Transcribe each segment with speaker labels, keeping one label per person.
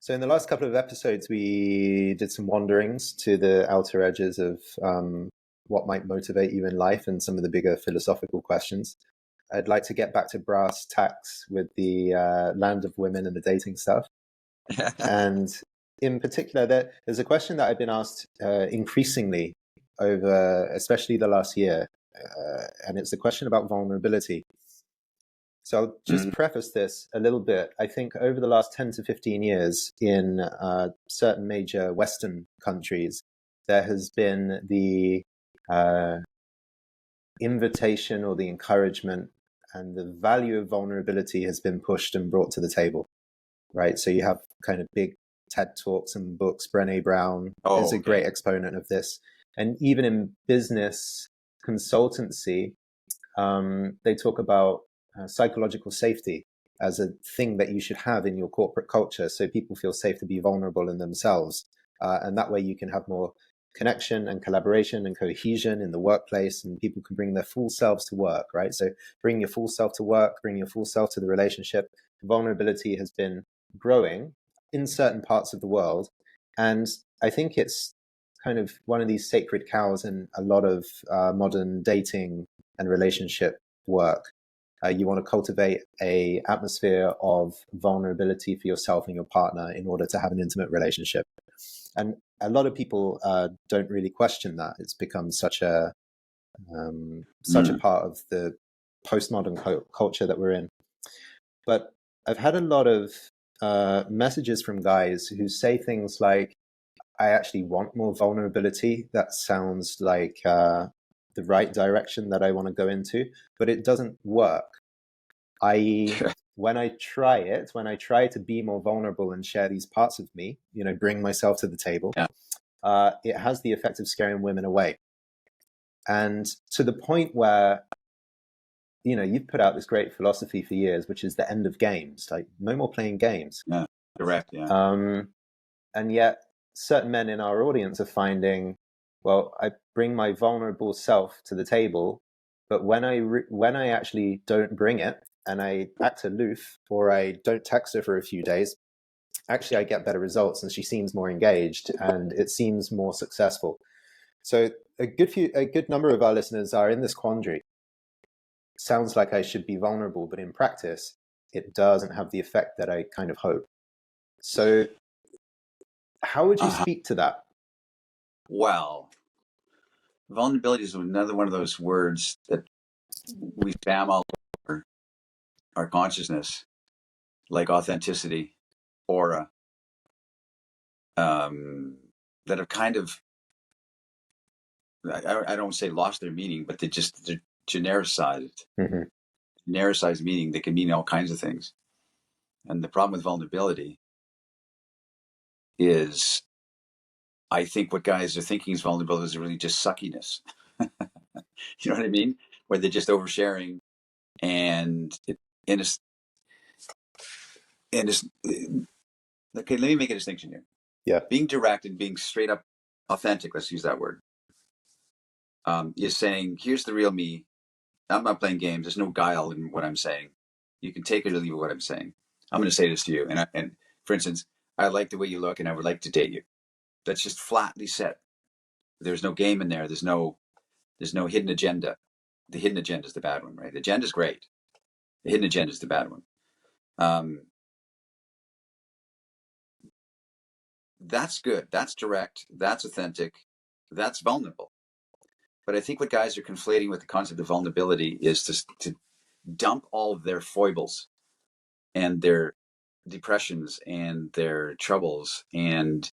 Speaker 1: So in the last couple of episodes, we did some wanderings to the outer edges of what might motivate you in life and some of the bigger philosophical questions. I'd like to get back to brass tacks with the land of women and the dating stuff. And in particular, there's a question that I've been asked increasingly over, especially the last year, and it's the question about vulnerability. So I'll just preface this a little bit. I think over the last 10 to 15 years in certain major Western countries, there has been the invitation or the encouragement, and the value of vulnerability has been pushed and brought to the table, right? So you have kind of big TED Talks and books. Brené Brown is a great exponent of this. And even in business consultancy, they talk about psychological safety as a thing that you should have in your corporate culture, so people feel safe to be vulnerable in themselves. And that way you can have more connection and collaboration and cohesion in the workplace, and people can bring their full selves to work, right? So bring your full self to work, bring your full self to the relationship. Vulnerability has been growing in certain parts of the world. And I think it's kind of one of these sacred cows in a lot of modern dating and relationship work. You want to cultivate an atmosphere of vulnerability for yourself and your partner in order to have an intimate relationship. And a lot of people don't really question that. It's become such a part of the postmodern culture that we're in. But I've had a lot of messages from guys who say things like, I actually want more vulnerability. That sounds like the right direction that I want to go into, but it doesn't work. When I try to be more vulnerable and share these parts of me, bring myself to the table, it has the effect of scaring women away. And to the point where, you've put out this great philosophy for years, which is the end of games, like no more playing games.
Speaker 2: Yeah, correct. Yeah.
Speaker 1: And yet certain men in our audience are finding, well, I bring my vulnerable self to the table, but when I actually don't bring it and I act aloof, or I don't text her for a few days, actually I get better results and she seems more engaged and it seems more successful. So a good number of our listeners are in this quandary. Sounds like I should be vulnerable, but in practice, it doesn't have the effect that I kind of hope. So how would you speak to that?
Speaker 2: Well, vulnerability is another one of those words that we spam all over our consciousness, like authenticity, aura, that have kind of, I don't say lost their meaning, but they're genericized. Genericized meaning, they can mean all kinds of things. And the problem with vulnerability is, I think what guys are thinking is vulnerability is really just suckiness. You know what I mean? Where they're just oversharing, and okay, let me make a distinction here.
Speaker 1: Yeah.
Speaker 2: Being direct and being straight up authentic, let's use that word, is saying, here's the real me. I'm not playing games. There's no guile in what I'm saying. You can take it or leave it what I'm saying. I'm going to say this to you. And for instance, I like the way you look and I would like to date you. That's just flatly said. There's no game in there. There's no hidden agenda. The hidden agenda is the bad one, right? The agenda is great. The hidden agenda is the bad one. That's good. That's direct. That's authentic. That's vulnerable. But I think what guys are conflating with the concept of vulnerability is to dump all of their foibles and their depressions and their troubles and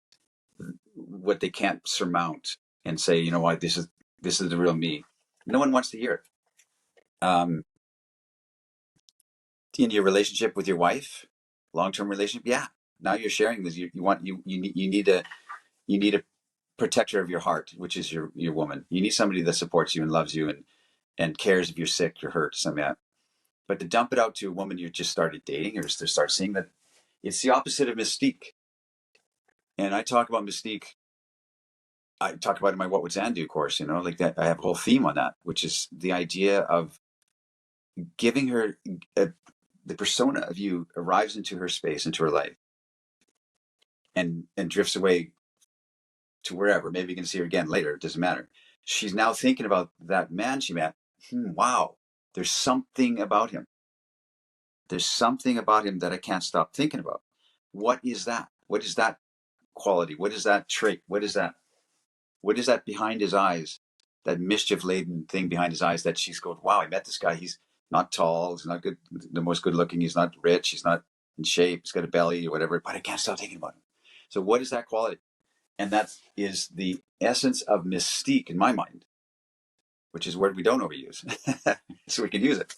Speaker 2: what they can't surmount and say, you know what, this is the real me. No one wants to hear it. In your relationship with your wife, long-term relationship, yeah. Now you're sharing this. You need a protector of your heart, which is your woman. You need somebody that supports you and loves you and cares if you're sick, you're hurt, something like that. But to dump it out to a woman you just started dating, or to start seeing that, it's the opposite of mystique. And I talk about mystique. I talk about it in my What Would Zan Do course, like that. I have a whole theme on that, which is the idea of giving her the persona of you arrives into her space, into her life. and drifts away to wherever. Maybe you can see her again later. It doesn't matter. She's now thinking about that man she met. Wow, there's something about him. There's something about him that I can't stop thinking about. What is that? What is that quality? What is that trait? What is that? What is that behind his eyes? That mischief-laden thing behind his eyes that she's going, wow, I met this guy. He's not tall. He's not good, the most good looking. He's not rich. He's not in shape. He's got a belly or whatever, but I can't stop thinking about him. So what is that quality? And that is the essence of mystique in my mind, which is a word we don't overuse. So we can use it.